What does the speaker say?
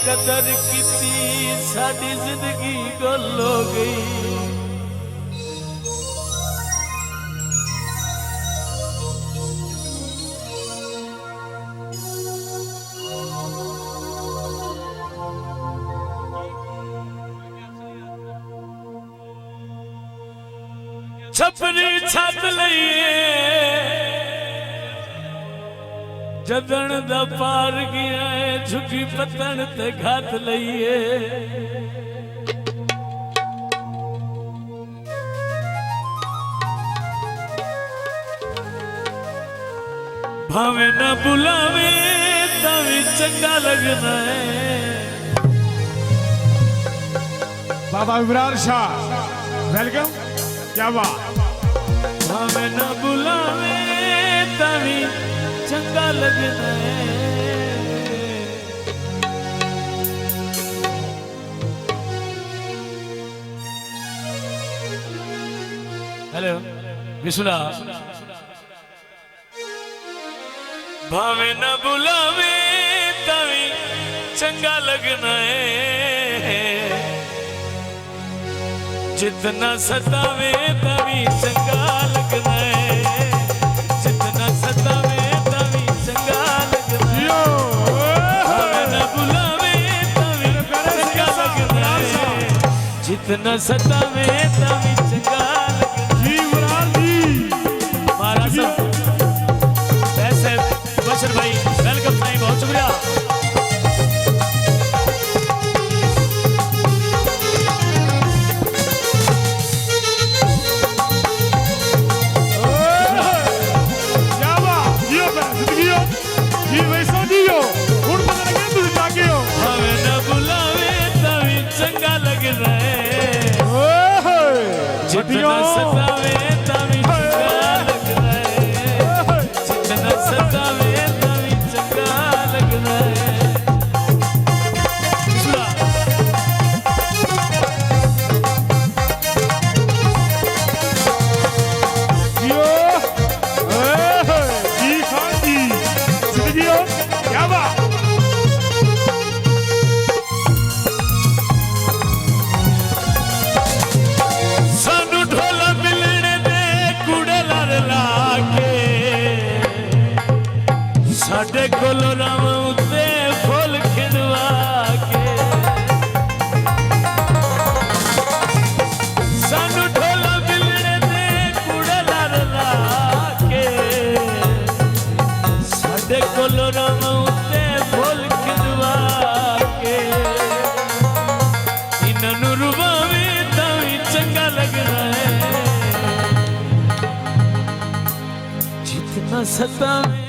कदर कीती साडी जिंदगी गुल हो गई। छपरी छत लईए जदन दा पार गया है झुकी पतन ते घात लईए। भावे न बुलावे तावी चंगा लगना है। बाबा इमरान शाह वेलकम। क्या बात। भावे न बुलावे तावी चंगा लगना है। हेलो विशुला। भावे न बुलावे तावी चंगा लगना है। जितना सतावे तभी चंगा लगना है। जितना सतावे तभी चंगा लगना है। भावे न बुलावे तभी चंगा लगना है। जितना सतावे तभी चंगा लगना है। महाराज वैसे बशर भाई वेलकम नहीं, बहुत शुक्रिया। जितना सतावे तभी चंगा लगना है। जितना सतावे तभी चंगा लगना है। क्या बात। साडे कोल राम उत्ते फुल खिड़वा के सानू ढोला बिलने दे कूड़े ला के। साडे कोल राम उत्ते फुल खिड़वा के। इन्हां रुवावे तावी चंगा लगना है। जितना सतावे